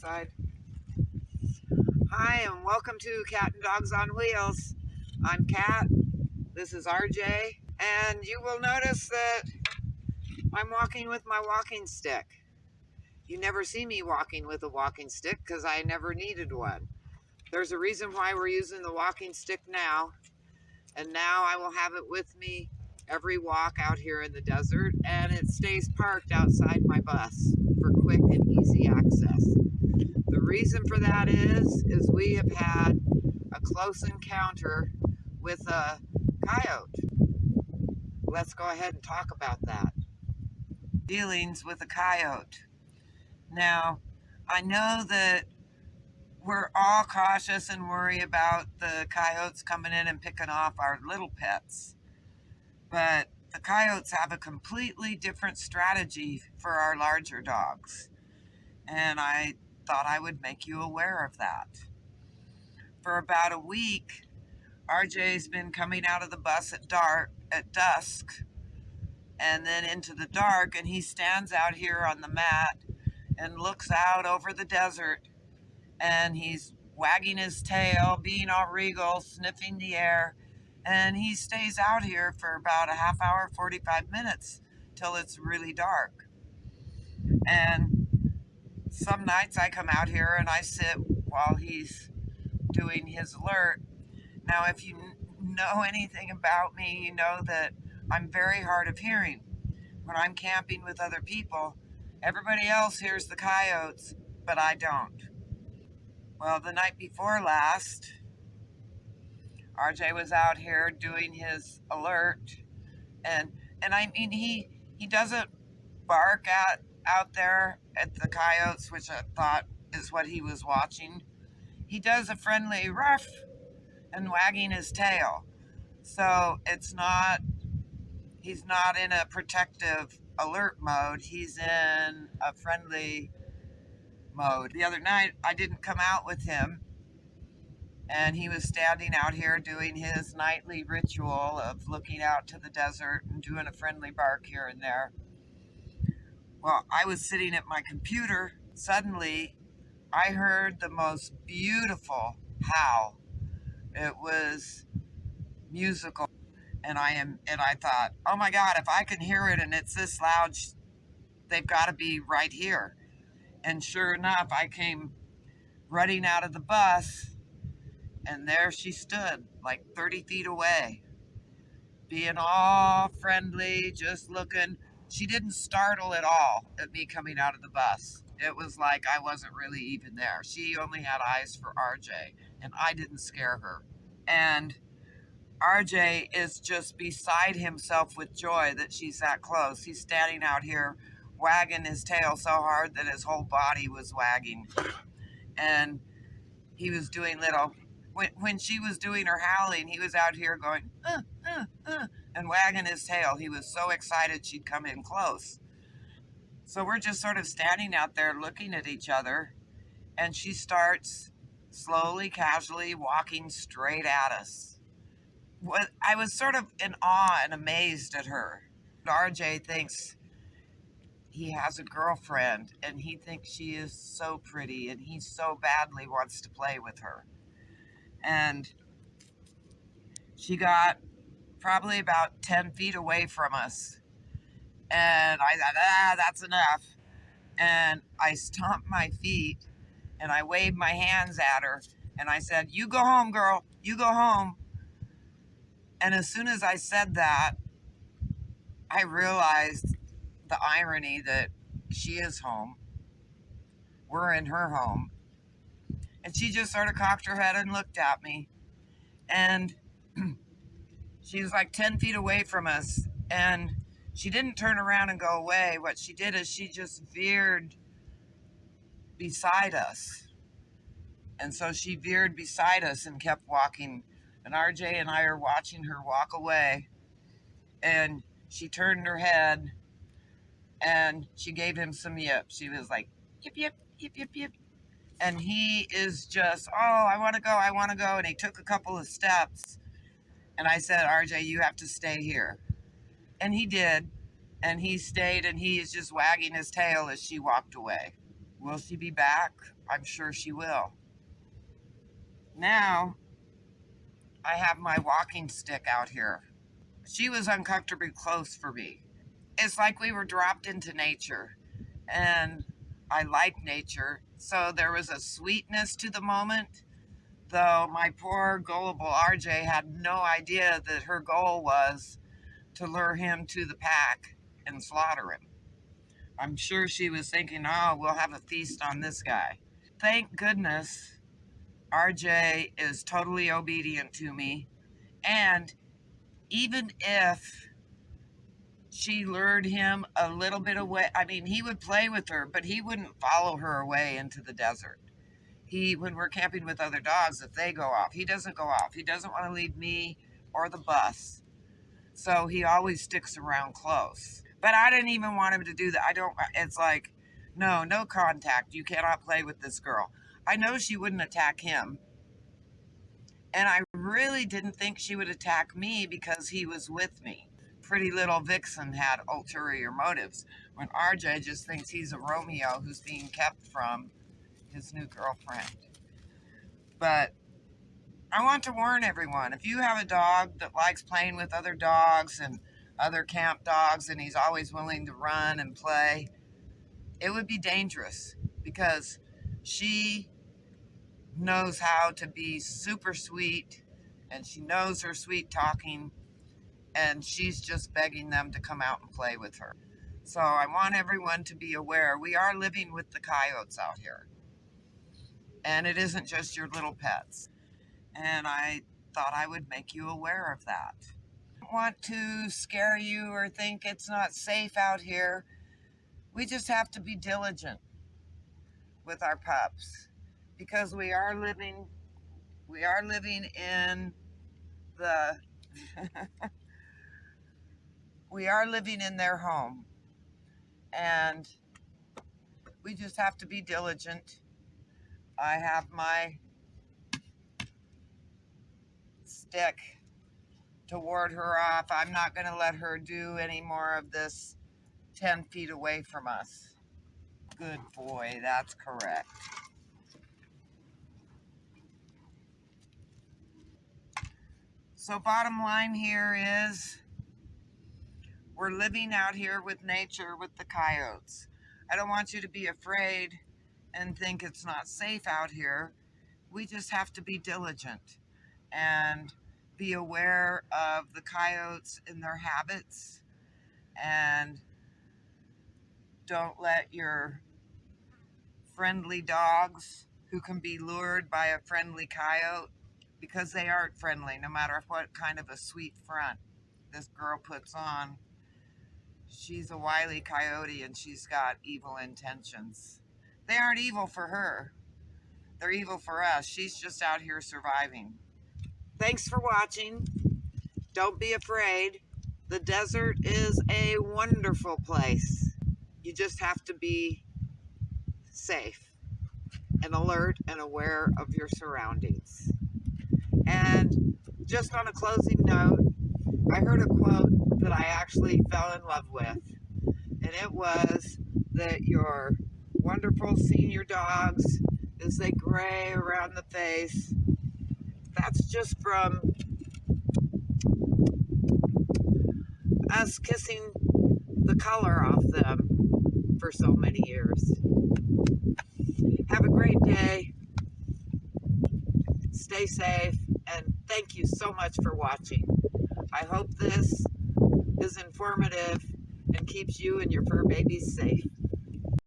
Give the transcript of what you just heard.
outside. Hi, and welcome to Cat and Dogs on Wheels. I'm Cat. This is RJ. And you will notice that I'm walking with my walking stick. You never see me walking with a walking stick because I never needed one. There's a reason why we're using the walking stick now. And now I will have it with me every walk out here in the desert. And it stays parked outside my bus for quick and easy access. The reason for that is we have had a close encounter with a coyote. Let's go ahead and talk about that. Dealings with a coyote. Now, I know that we're all cautious and worry about the coyotes coming in and picking off our little pets, but the coyotes have a completely different strategy for our larger dogs, and I thought I would make you aware of that. For about a week, RJ's been coming out of the bus at dusk, and then into the dark, and he stands out here on the mat and looks out over the desert, and he's wagging his tail, being all regal, sniffing the air, and he stays out here for about a half hour, 45 minutes, till it's really dark. And some nights I come out here and I sit while he's doing his alert. Now, if you know anything about me, you know that I'm very hard of hearing. When I'm camping with other people, everybody else hears the coyotes, but I don't. Well, the night before last, RJ was out here doing his alert, and I mean he doesn't bark out there at the coyotes, which I thought is what he was watching. He does a friendly ruff and wagging his tail. So he's not in a protective alert mode. He's in a friendly mode. The other night, I didn't come out with him, and he was standing out here doing his nightly ritual of looking out to the desert and doing a friendly bark here and there. Well, I was sitting at my computer. Suddenly, I heard the most beautiful howl. It was musical. And I thought, oh my God, if I can hear it and it's this loud, they've got to be right here. And sure enough, I came running out of the bus, and there she stood, like 30 feet away, being all friendly, just looking. She didn't startle at all at me coming out of the bus. It was like I wasn't really even there. She only had eyes for RJ, and I didn't scare her. And RJ is just beside himself with joy that she's that close. He's standing out here wagging his tail so hard that his whole body was wagging. And he was doing when she was doing her howling, he was out here going, and wagging his tail. He was so excited she'd come in close. So we're just sort of standing out there looking at each other, and she starts slowly, casually walking straight at us. I was sort of in awe and amazed at her. RJ thinks he has a girlfriend, and he thinks she is so pretty, and he so badly wants to play with her. And she got probably about 10 feet away from us. And I thought, that's enough. And I stomped my feet, and I waved my hands at her, and I said, you go home, girl, you go home. And as soon as I said that, I realized the irony that she is home. We're in her home. And she just sort of cocked her head and looked at me. And she was like 10 feet away from us. And she didn't turn around and go away. What she did is she just veered beside us. And so she veered beside us and kept walking. And RJ and I are watching her walk away. And she turned her head and she gave him some yips. She was like, yip, yip, yip, yip, yip. And he is just, oh, I want to go, I want to go. And he took a couple of steps. And I said, RJ, you have to stay here. And he did. And he stayed, and he is just wagging his tail as she walked away. Will she be back? I'm sure she will. Now, I have my walking stick out here. She was uncomfortably close for me. It's like we were dropped into nature, and I like nature. So there was a sweetness to the moment, though my poor gullible RJ had no idea that her goal was to lure him to the pack and slaughter him. I'm sure she was thinking, oh, we'll have a feast on this guy. Thank goodness RJ is totally obedient to me. And even if she lured him a little bit away, I mean, he would play with her, but he wouldn't follow her away into the desert. When we're camping with other dogs, if they go off, he doesn't go off. He doesn't want to leave me or the bus. So he always sticks around close. But I didn't even want him to do that. It's like, no, no contact. You cannot play with this girl. I know she wouldn't attack him. And I really didn't think she would attack me because he was with me. Pretty little Vixen had ulterior motives when RJ just thinks he's a Romeo who's being kept from his new girlfriend. But I want to warn everyone, if you have a dog that likes playing with other dogs and other camp dogs and he's always willing to run and play, it would be dangerous because she knows how to be super sweet and she knows her sweet talking and she's just begging them to come out and play with her. So I want everyone to be aware we are living with the coyotes out here. And it isn't just your little pets. And I thought I would make you aware of that. I don't want to scare you or think it's not safe out here. We just have to be diligent with our pups because we are living in the we are living in their home, and we just have to be diligent. I have my stick to ward her off. I'm not going to let her do any more of this 10 feet away from us. Good boy, that's correct. So bottom line here is we're living out here with nature with the coyotes. I don't want you to be afraid and think it's not safe out here. We just have to be diligent and be aware of the coyotes and their habits, and don't let your friendly dogs who can be lured by a friendly coyote, because they aren't friendly no matter what kind of a sweet front this girl puts on. She's a wily coyote and she's got evil intentions. They aren't evil for her. They're evil for us. She's just out here surviving. Thanks for watching. Don't be afraid. The desert is a wonderful place. You just have to be safe and alert and aware of your surroundings. And just on a closing note, I heard a quote that I actually fell in love with, and it was that your wonderful senior dogs, as they gray around the face, that's just from us kissing the color off them for so many years. Have a great day. Stay safe, and thank you so much for watching. I hope this is informative and keeps you and your fur babies safe.